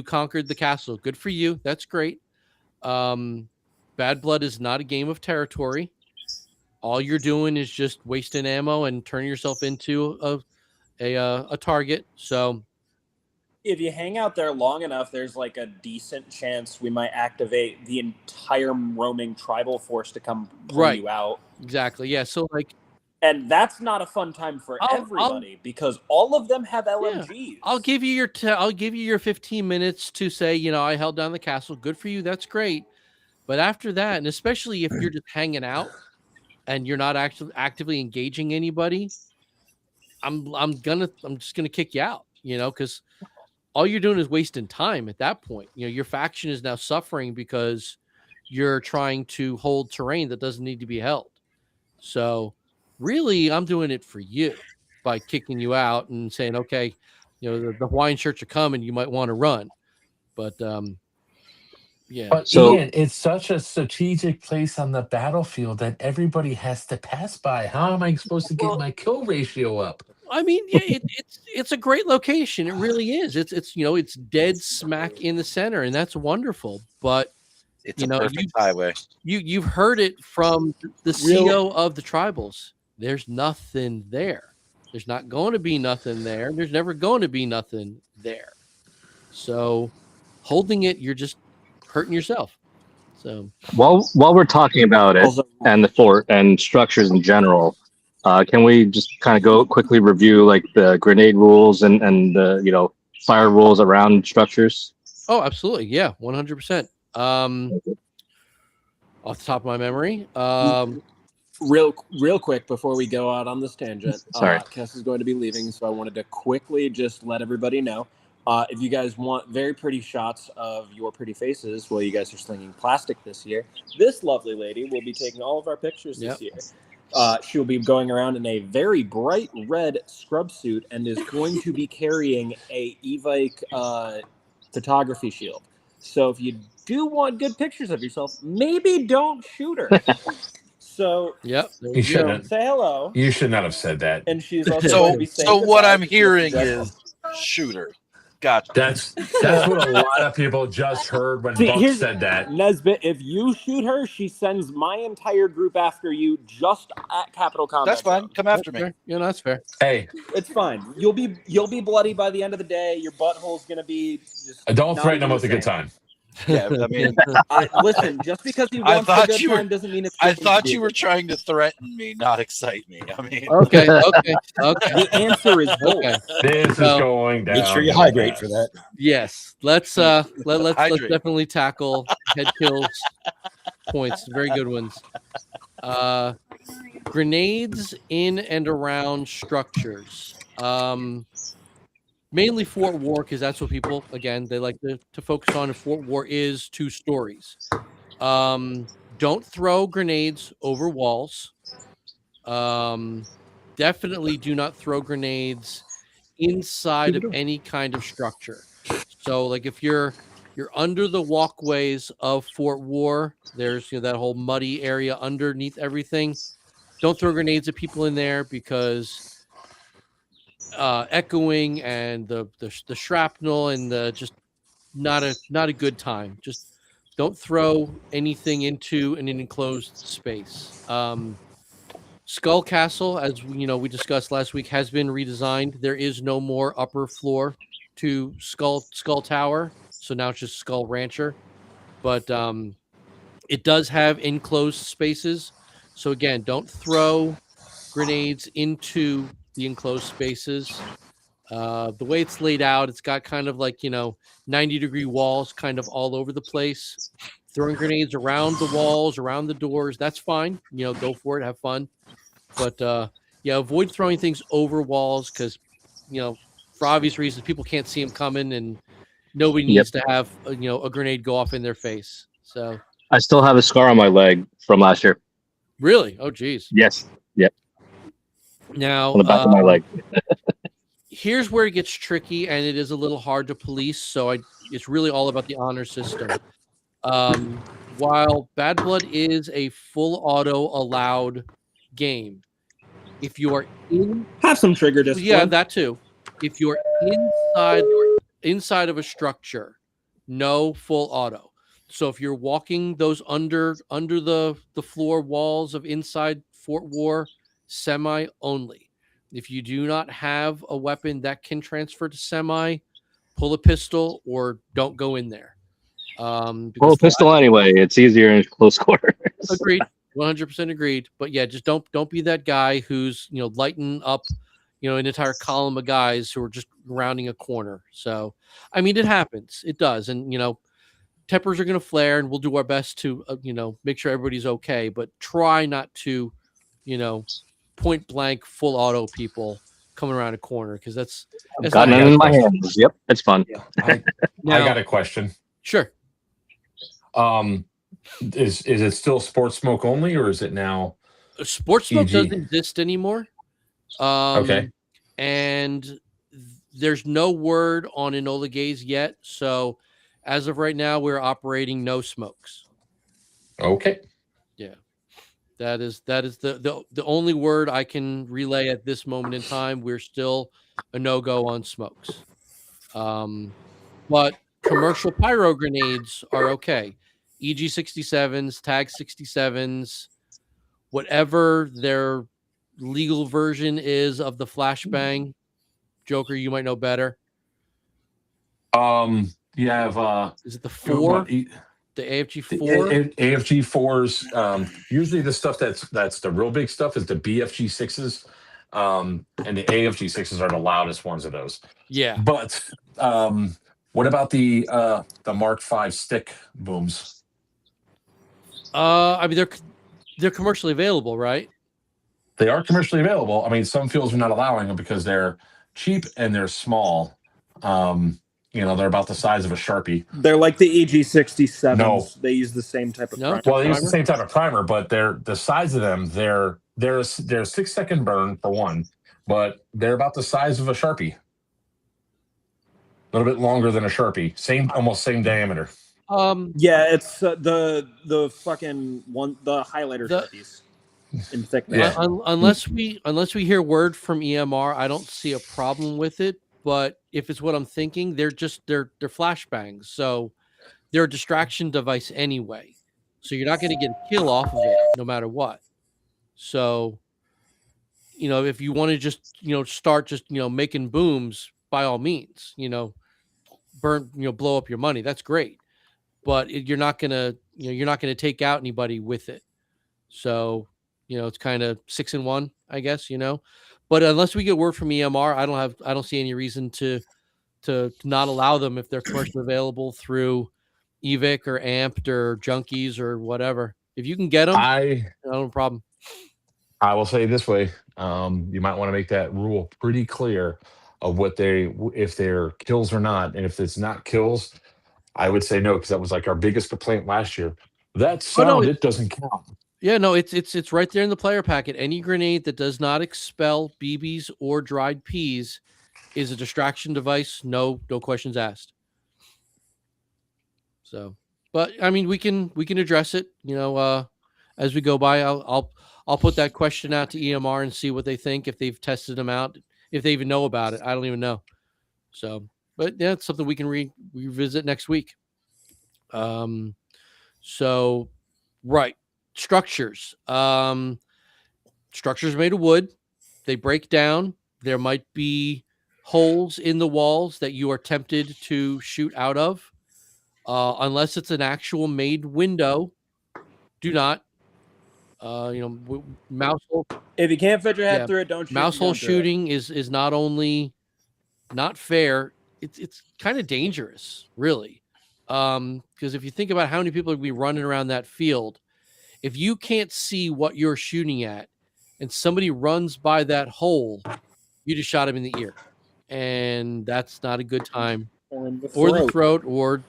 conquered the castle. Good for you. That's great. Bad Blood is not a game of territory. All you're doing is just wasting ammo and turning yourself into a target. So If you hang out there long enough, there's like a decent chance we might activate the entire roaming tribal force to come pull Right. you out. exactly, yeah. So And that's not a fun time for I'll- everybody because all of them have LMGs. I'll give you your 15 minutes to say, I held down the castle. Good for you. That's great. But after that, and especially if you're just hanging out and you're not actually actively engaging anybody, I'm just gonna kick you out, because all you're doing is wasting time at that point. Your faction is now suffering because you're trying to hold terrain that doesn't need to be held. So really, I'm doing it for you by kicking you out and saying, okay, the Hawaiian shirts are coming. You might want to run. But yeah. But So- Ian, it's such a strategic place on the battlefield that everybody has to pass by. How am I supposed to get my kill ratio up? I mean, yeah, it's a great location. It really is. It's dead smack in the center, and that's wonderful. But It's a perfect highway. you've heard it from the CEO of the tribals. There's nothing there. There's not going to be nothing there. There's never going to be nothing there. So holding it, you're just hurting yourself. So While we're talking about it Also, and the fort and structures in general, can we just kind of go quickly review like the grenade rules and the fire rules around structures? oh, absolutely, yeah, 100%. Off the top of my memory, real quick before we go out on this tangent, Sorry. Kess is going to be leaving, so I wanted to quickly just let everybody know. If you guys want very pretty shots of your pretty faces while you guys are slinging plastic this year, this lovely lady will be taking all of our pictures this year. She will be going around in a very bright red scrub suit and is going to be carrying a Evike photography shield. So if you do want good pictures of yourself, maybe don't shoot her. So Yep. You you know, shouldn't. say hello. You should not have said that. And she's also So going to be saying so what goodbye I'm to hearing Jessica. is shooter. Gotcha. That's what a lot of people just heard when See, Buck here's- said that. Nesbit, if you shoot her, she sends my entire group after you just at Capital Combat. That's fine. Zone. Come after me. Fair. Yeah, no, that's fair. Hey, It's fine. You'll be bloody by the end of the day. Your butthole's gonna be just. don't not threaten him even with a the good same. time. Yeah, I mean, Listen, just because he I wants a thought good you were- time doesn't mean it's. I going to thought be you a were good trying to threaten me, not excite me. I mean, Okay. Okay. time. The answer is both. Okay. This Well, is going down. Make sure you really hydrate fast. for that. Yes. Let's let's Hydrate. definitely tackle head kills points. Very good ones. Grenades in and around structures. Mainly Fort War, because that's what people, again, they like to focus on. Fort War is 2 stories. Don't throw grenades over walls. Definitely do not throw grenades inside of any kind of structure. So, like if you're under the walkways of Fort War, there's that whole muddy area underneath everything. Don't throw grenades at people in there because echoing and the shrapnel and the just not a good time. Just don't throw anything into an enclosed space. Skull Castle, as we discussed last week, has been redesigned. There is no more upper floor to Skull Tower, so now it's just Skull Rancher. But it does have enclosed spaces. So again, don't throw grenades into the enclosed spaces. The way it's laid out, it's got kind of like 90-degree walls kind of all over the place. Throwing grenades around the walls, around the doors, that's fine. Go for it, have fun. But avoid throwing things over walls because for obvious reasons people can't see them coming, and nobody needs to have a grenade go off in their face. So I still have a scar on my leg from last year. really, oh geez. Yes. Yep. Now On the back of my leg. Here's where it gets tricky, and it is a little hard to police. So it's really all about the honor system. While Bad Blood is a full auto allowed game, if you are Have some trigger discipline. yeah, that too. If you're inside of a structure, no full auto. So if you're walking those under the floor walls of inside Fort War, semi only. If you do not have a weapon that can transfer to semi, pull a pistol or don't go in there. Pull Because a pistol anyway. It's easier in close quarters. agreed, 100% agreed. But yeah, just don't be that guy who's lighting up an entire column of guys who are just rounding a corner. So I mean, it happens, it does, and tempers are going to flare, and we'll do our best to make sure everybody's okay. But try not to point blank full auto people coming around a corner because that's Got not it good. in my hands. Yep, it's fun. I Now, got a question. sure. Is it still sports smoke only, or is it now? Sports smoke EG. doesn't exist anymore. Okay. And there's no word on Enola Gaze yet. So as of right now, we're operating no smokes. Okay. That is the only word I can relay at this moment in time. We're still a no-go on smokes. But commercial pyro grenades are okay. EG 67s, Tag 67s, whatever their legal version is of the flashbang. Joker, you might know better. You have Is it the 4? The AFG 4? AFG 4s. Usually the stuff that's the real big stuff is the BFG 6s. And the AFG 6s are the loudest ones of those. Yeah. But what about the Mark V stick booms? I mean they're commercially available, right? They are commercially available. I mean, some fields are not allowing them because they're cheap and they're small. They're about the size of a Sharpie. They're like the EG67s. No. They use the same type of No. primer. Well, they use the Primer? same type of primer, but the size of them, they're a 6-second burn for one, but they're about the size of a Sharpie. A little bit longer than a Sharpie. Almost same diameter. Yeah, it's the fucking one, the highlighter The- Sharpies in thickness. Yeah. Unless we hear word from EMR, I don't see a problem with it. But if it's what I'm thinking, they're flashbangs, so they're a distraction device anyway. So you're not going to get a kill off of it, no matter what. So, if you want to just start just making booms, by all means, burn blow up your money. That's great, but you're not gonna take out anybody with it. So, it's kind of 6-in-1, I guess, but unless we get word from EMR, I don't see any reason to not allow them if they're commercially available through Evic or Amped or Junkies or whatever. If you can get them, no problem. I will say this way: you might want to make that rule pretty clear of if they're kills or not, and if it's not kills, I would say no, because that was like our biggest complaint last year. That sound, it doesn't count. Yeah, no, it's right there in the player packet. Any grenade that does not expel BBs or dried peas is a distraction device. No questions asked. So, but I mean, we can address it. As we go by, I'll put that question out to EMR and see what they think, if they've tested them out, if they even know about it. I don't even know. So, but yeah, it's something we can revisit next week. So, right. Structures. Structures made of wood. They break down. There might be holes in the walls that you are tempted to shoot out of. Unless it's an actual made window, do not. Mouse hole. If you can't fit your head Yeah. through it, don't shoot. Mouse hole shooting is not only not fair, it's kind of dangerous, really. Because if you think about how many people would be running around that field, if you can't see what you're shooting at and somebody runs by that hole, you just shot him in the ear. And that's not a good time. Or in the Or the throat. throat, or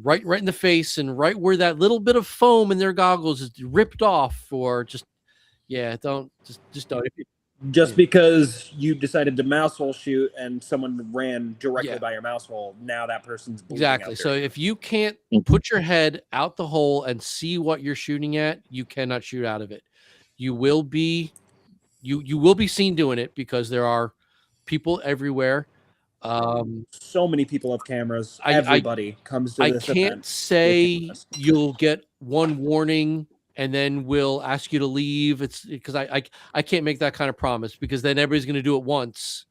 right in the face, and right where that little bit of foam in their goggles is ripped off, or just don't. Just because you decided to mouse hole shoot and someone ran directly Yeah. by your mouse hole, now that person's bleeding Exactly. out So there. if you can't put your head out the hole and see what you're shooting at, you cannot shoot out of it. You will be seen doing it, because there are people everywhere. So many people have cameras. I- Everybody comes to I this can't event. say cameras. you'll get one warning and then we'll ask you to leave. It's because I can't make that kind of promise, because then everybody's going to do it once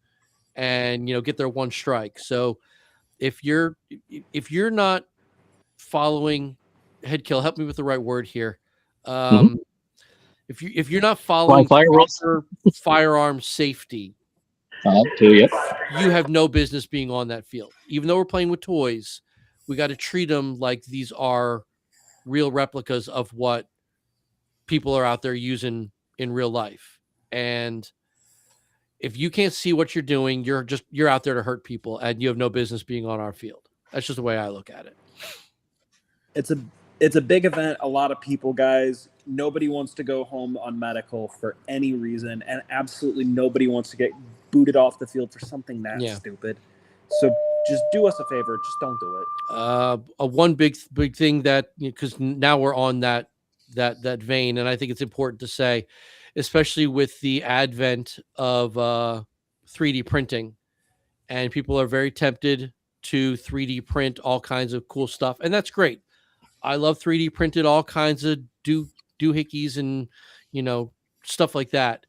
and get their one strike. So if you're not following Headkill, help me with the right word here. If you're not following fire rules. proper firearm safety, Too, yep. you have no business being on that field. Even though we're playing with toys, we got to treat them like these are real replicas of what people are out there using in real life. And if you can't see what you're doing, you're out there to hurt people, and you have no business being on our field. That's just the way I look at it. It's a big event. A lot of people, guys. Nobody wants to go home on medical for any reason, and absolutely nobody wants to get booted off the field for something that stupid. So just do us a favor. Just don't do it. One big thing that, because now we're on that vein, and I think it's important to say, especially with the advent of 3D printing, and people are very tempted to 3D print all kinds of cool stuff, and that's great. I love 3D printed all kinds of doohickeys and stuff like that.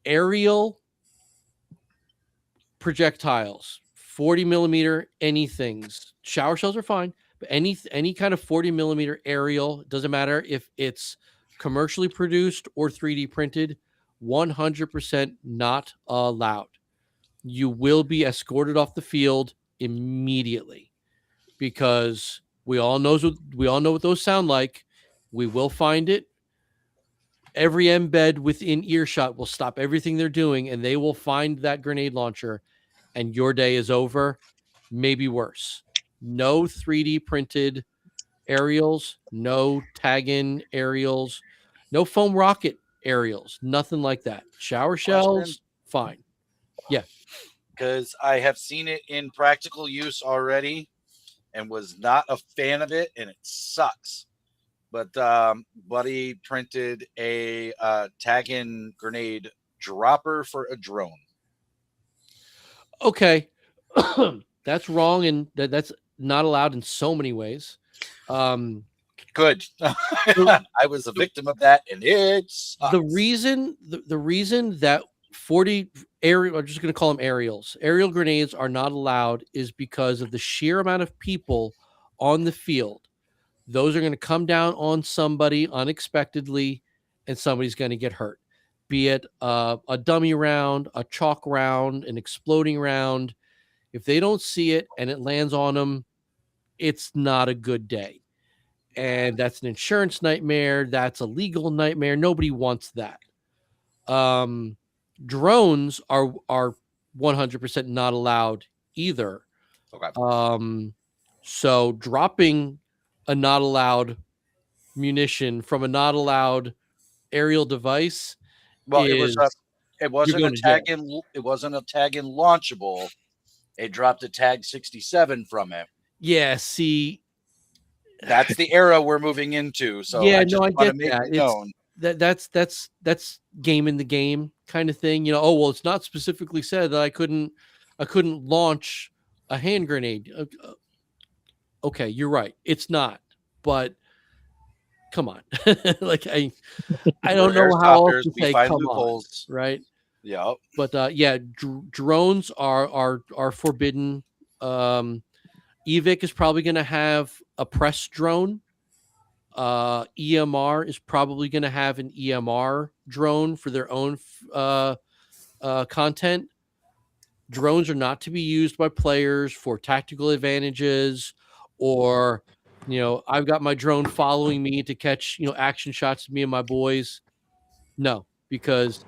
Aerial projectiles, 40 millimeter anythings. Shower shells are fine, but any kind of 40 millimeter aerial, doesn't matter if it's commercially produced or 3D printed, 100% not allowed. You will be escorted off the field immediately, because we all know what those sound like. We will find it. Every embed within earshot will stop everything they're doing, and they will find that grenade launcher, and your day is over, maybe worse. No 3D printed aerials, no tag-in aerials, no foam rocket aerials, nothing like that. Shower shells, fine. Yeah. Because I have seen it in practical use already, and was not a fan of it, and it sucks. But Buddy printed a tag-in grenade dropper for a drone. Okay. That's wrong, and that's not allowed in so many ways. Good. I was a victim of that, and it sucks. The reason that 40 aerial, I'm just going to call them aerial grenades are not allowed is because of the sheer amount of people on the field. Those are going to come down on somebody unexpectedly, and somebody's going to get hurt. Be it a dummy round, a chalk round, an exploding round. If they don't see it and it lands on them, it's not a good day. And that's an insurance nightmare. That's a legal nightmare. Nobody wants that. Drones are 100% not allowed either. Okay. So dropping a not allowed munition from a not allowed aerial device. Well, it is- wasn't a going to jail. tag in. It wasn't a tag in launchable. It dropped a tag 67 from it. Yeah. See, That's the era we're moving into. So Yeah, I just no, I want to get make that. it It's- known. that's game in the game kind of thing. You know, oh well, it's not specifically said that I couldn't launch a hand grenade. Okay, you're right. It's not, but come on. Like I don't We're know how else airsofters, to we say find come loopholes. on, right? Yeah. But yeah, drones are forbidden. EVIC is probably going to have a press drone. EMR is probably going to have an EMR drone for their own content. Drones are not to be used by players for tactical advantages, or I've got my drone following me to catch action shots of me and my boys. No, because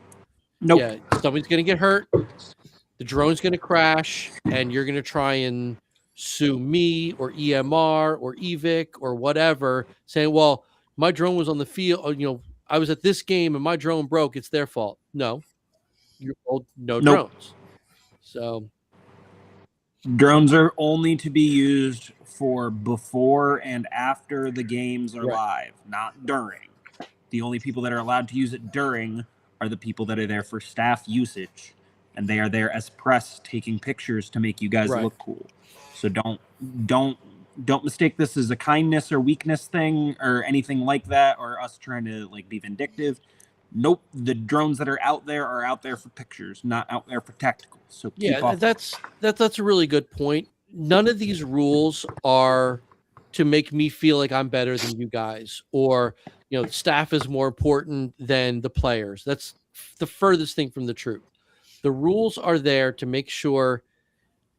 yeah, somebody's going to get hurt. The drone's going to crash, and you're going to try and sue me or EMR or EVIC or whatever, saying, well, my drone was on the field, I was at this game and my drone broke, it's their fault. No, you're told no drones. So Drones are only to be used for before and after the games are Right. live, not during. The only people that are allowed to use it during are the people that are there for staff usage, and they are there as press taking pictures to make you guys Right. look cool. So don't mistake this as a kindness or weakness thing or anything like that, or us trying to be vindictive. Nope, the drones that are out there for pictures, not out there for tactical. So keep yeah, off. that's a really good point. None of these rules are to make me feel like I'm better than you guys, or staff is more important than the players. That's the furthest thing from the truth. The rules are there to make sure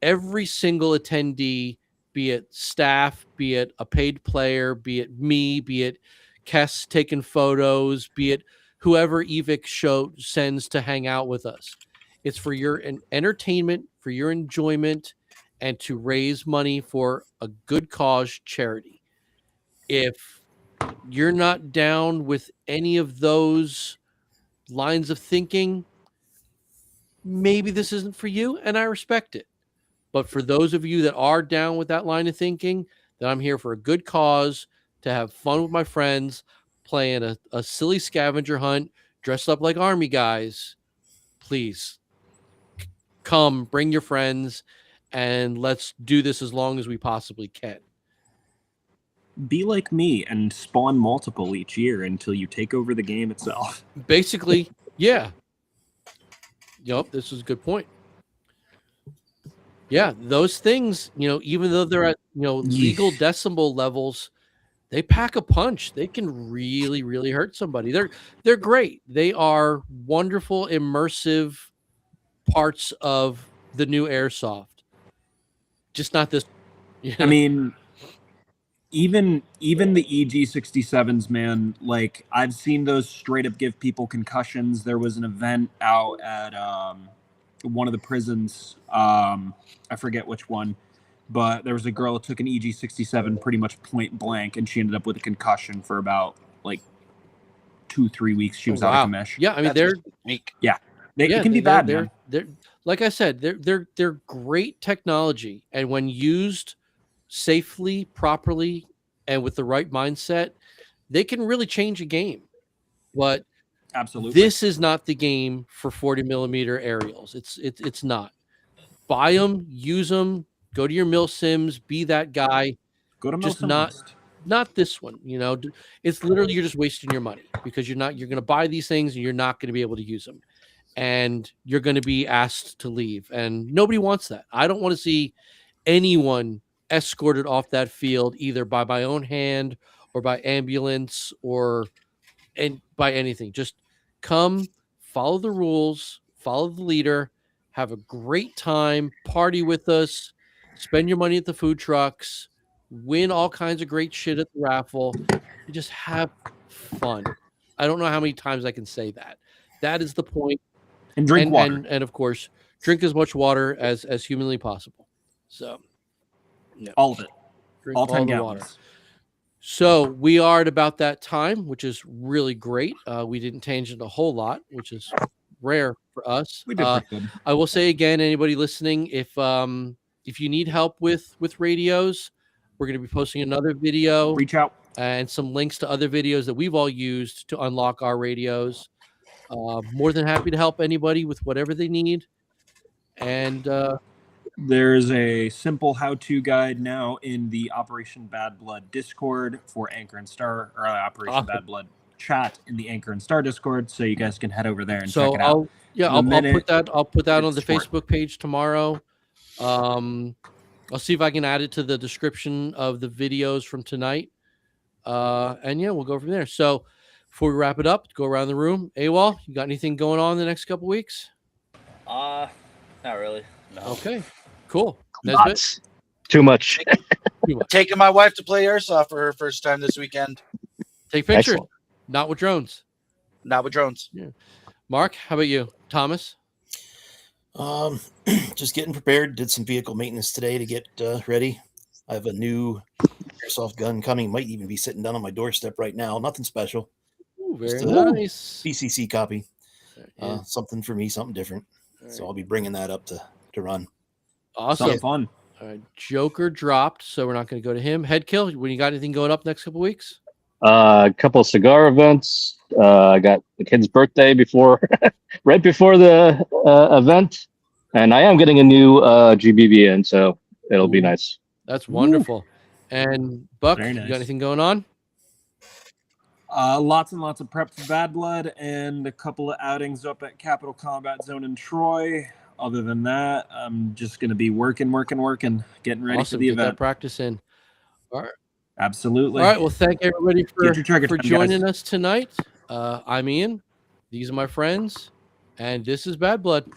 every single attendee, be it staff, be it a paid player, be it me, be it Kess taking photos, be it whoever EVIC sends to hang out with us. It's for your entertainment, for your enjoyment, and to raise money for a good cause charity. If you're not down with any of those lines of thinking, maybe this isn't for you, and I respect it. But for those of you that are down with that line of thinking, that I'm here for a good cause, to have fun with my friends, playing a silly scavenger hunt, dressed up like army guys, please come, bring your friends, and let's do this as long as we possibly can. Be like me and spawn multiple each year until you take over the game itself. Basically, yeah. Yep, this is a good point. Yeah, those things, even though they're at, legal decibel levels, they pack a punch. They can really, really hurt somebody. They're great. They are wonderful, immersive parts of the new airsoft. Just not this. I mean, even the EG67s, man, I've seen those straight up give people concussions. There was an event out at one of the prisons. I forget which one, but there was a girl that took an EG67 pretty much point blank, and she ended up with a concussion for about 2-3 weeks. She was out of commission. Yeah, I mean, That's weak. It can be bad, man. They're like I said, they're great technology, and when used safely, properly, and with the right mindset, they can really change a game. But Absolutely. this is not the game for 40 millimeter aerials. It's not. Buy them, use them, go to your Milsims, be that guy. Go to just Milsim not- West. Not this one. It's literally you're just wasting your money because you're going to buy these things and you're not going to be able to use them. And you're going to be asked to leave. And nobody wants that. I don't want to see anyone escorted off that field either by my own hand or by ambulance or by anything. Just come, follow the rules, follow the leader, have a great time, party with us, spend your money at the food trucks, win all kinds of great shit at the raffle, and just have fun. I don't know how many times I can say that. That is the point. And drink water. And of course, drink as much water as humanly possible. So, yeah, All of it. drink All 10 the gallons. water. So we are at about that time, which is really great. We didn't tangent a whole lot, which is rare for us. We did pretty good. I will say again, anybody listening, if you need help with radios, we're going to be posting another video Reach out. and some links to other videos that we've all used to unlock our radios. More than happy to help anybody with whatever they need. And There's a simple how-to guide now in the Operation Bad Blood Discord for Anchor and Star, or Operation Awesome. Bad Blood chat in the Anchor and Star Discord, so you guys can head over there and so check it out. I'll minute put that on the it's short. Facebook page tomorrow. I'll see if I can add it to the description of the videos from tonight. And yeah, we'll go from there. So before we wrap it up, go around the room. AWOL, you got anything going on the next couple weeks? Not really. No. Okay, cool. Nesbit? Lots. Too much. Too much. Taking my wife to play airsoft for her first time this weekend. Take pictures, Excellent. not with drones. Not with drones. Mark, how about you? Thomas? Just getting prepared. Did some vehicle maintenance today to get ready. I have a new airsoft gun coming. Might even be sitting down on my doorstep right now. Nothing special. Ooh, very Just a nice. BCC copy. Yeah. Something for me, something different. All So right. I'll be bringing that up to run. Awesome. Something fun. All right. Joker dropped, so we're not going to go to him. Headkill, when you got anything going up next couple weeks? A couple of cigar events. I got the kid's birthday right before the event, and I am getting a new GBB in, so it'll be Ooh. nice. That's wonderful. And Buck, Very you nice. got anything going on? Lots and lots of prep for Bad Blood and a couple of outings up at Capital Combat Zone in Troy. Other than that, I'm just going to be working, getting ready Awesome. for the Get that event. practice in. Absolutely. All right. Well, thank everybody for Get your trigger time, joining guys. us tonight. I'm Ian. These are my friends, and this is Bad Blood.